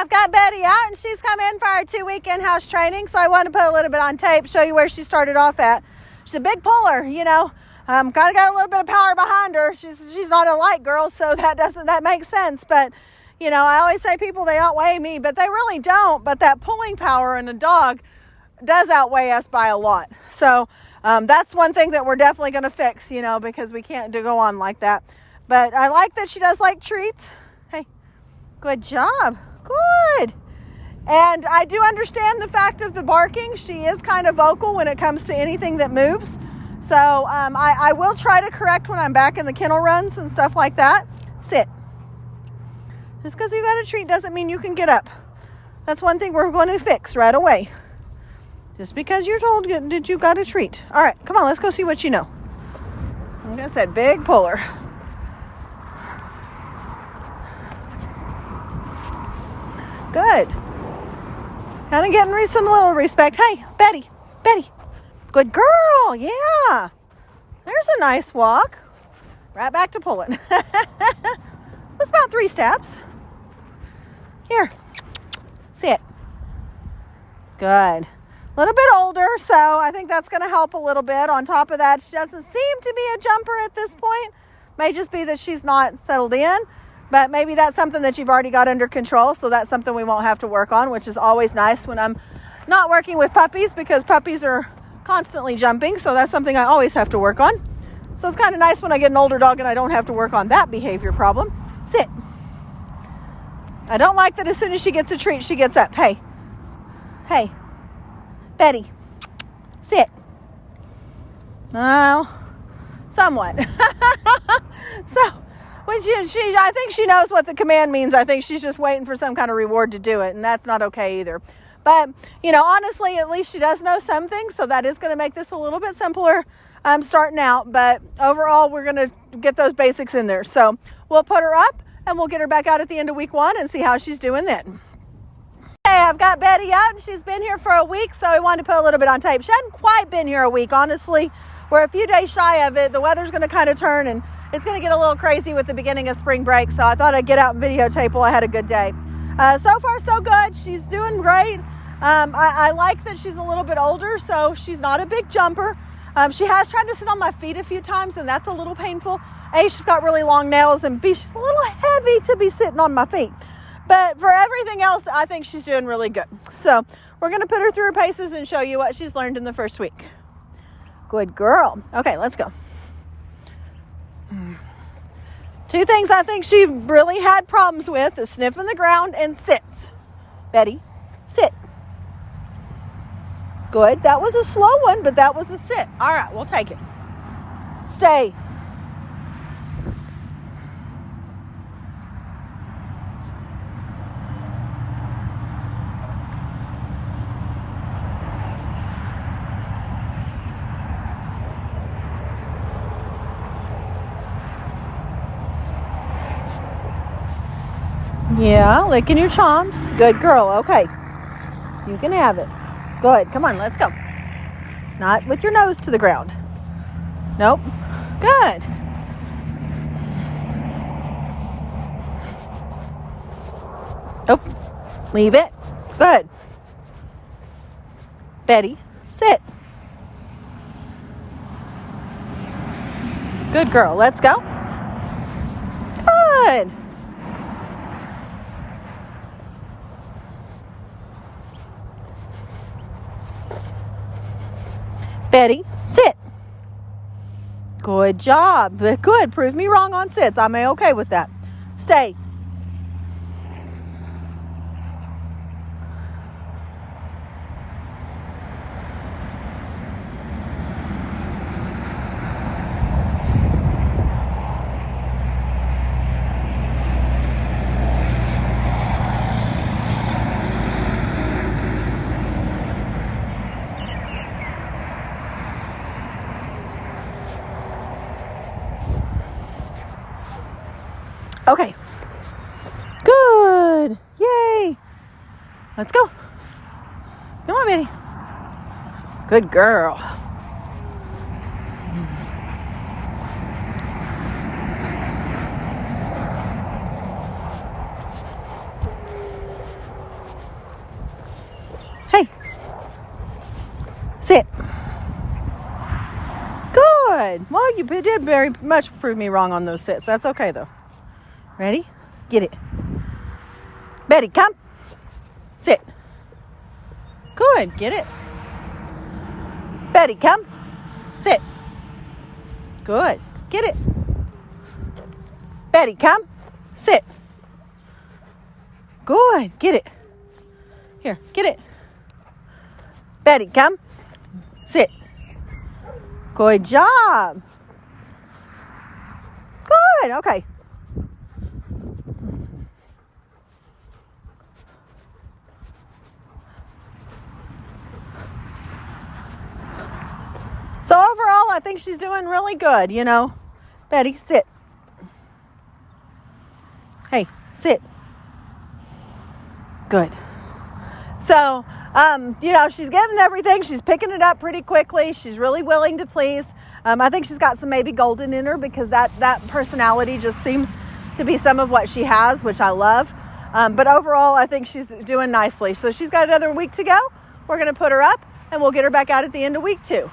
I've got Betty out, and she's come in for our 2-week in-house training, so I want to put a little bit on tape, show you where she started off at. She's a big puller, you know. Kind of got a little bit of power behind her. She's not a light girl, so that makes sense. But, you know, I always say people, they outweigh me, but they really don't. But that pulling power in a dog does outweigh us by a lot. So that's one thing that we're definitely going to fix, you know, because we can't go on like that. But I like that she does like treats. Hey, good job. Good. And I do understand the fact of the barking. She is kind of vocal when it comes to anything that moves. So I will try to correct when I'm back in the kennel runs and stuff like that. Sit. Just because you got a treat doesn't mean you can get up. That's one thing we're going to fix right away. Just because you're told that you got a treat. All right, come on, let's go see what you know. Like I said, big puller. Good. Kind of getting some little respect. Hey, Betty. Good girl. Yeah. There's a nice walk. Right back to pulling. It's about 3 steps. Here. Sit. Good. A little bit older, so I think that's going to help a little bit. On top of that, she doesn't seem to be a jumper at this point. May just be that she's not settled in, but maybe that's something that you've already got under control, so that's something we won't have to work on, which is always nice when I'm not working with puppies, because puppies are constantly jumping, so that's something I always have to work on. So it's kind of nice when I get an older dog and I don't have to work on that behavior problem. Sit. I don't like that as soon as she gets a treat, she gets up. Hey, Betty, sit. No, somewhat. So, when I think she knows what the command means. I think she's just waiting for some kind of reward to do it, and that's not okay either. But, you know, honestly, at least she does know some things, so that is going to make this a little bit simpler starting out. But overall, we're going to get those basics in there. So we'll put her up, and we'll get her back out at the end of week 1 and see how she's doing then. Hey, I've got Betty out, and she's been here for a week, so I wanted to put a little bit on tape. She hadn't quite been here a week, honestly. We're a few days shy of it. The weather's going to kind of turn, and it's going to get a little crazy with the beginning of spring break, so I thought I'd get out and videotape while I had a good day. So far, so good. She's doing great. I like that she's a little bit older, so she's not a big jumper. She has tried to sit on my feet a few times, and that's a little painful. A, she's got really long nails, and B, she's a little heavy to be sitting on my feet. But for everything else, I think she's doing really good. So we're going to put her through her paces and show you what she's learned in the first week. Good girl. Okay, let's go. 2 things I think she really had problems with is sniffing the ground and sits. Betty, sit. Good. That was a slow one, but that was a sit. All right, we'll take it. Stay. Yeah, licking your chomps. Good girl. Okay. You can have it. Good. Come on, let's go. Not with your nose to the ground. Nope. Good. Nope. Leave it. Good. Betty, sit. Good girl. Let's go. Good. Betty, sit. Good job. Good. Prove me wrong on sits. I'm okay with that. Stay. Okay. Good. Yay. Let's go. Come on, Betty. Good girl. Sit. Good. Well, you did very much prove me wrong on those sits. That's okay, though. Ready? Get it. Betty, come. Sit. Good. Get it. Betty, come. Sit. Good. Get it. Betty, come. Sit. Good. Get it. Here, get it. Betty, come. Sit. Good job. Good. Okay. So overall, I think she's doing really good, you know. Betty, sit. Hey, sit. Good. So, you know, she's getting everything. She's picking it up pretty quickly. She's really willing to please. I think she's got some maybe golden in her because that personality just seems to be some of what she has, which I love. But overall, I think she's doing nicely. So she's got another week to go. We're going to put her up and we'll get her back out at the end of week 2.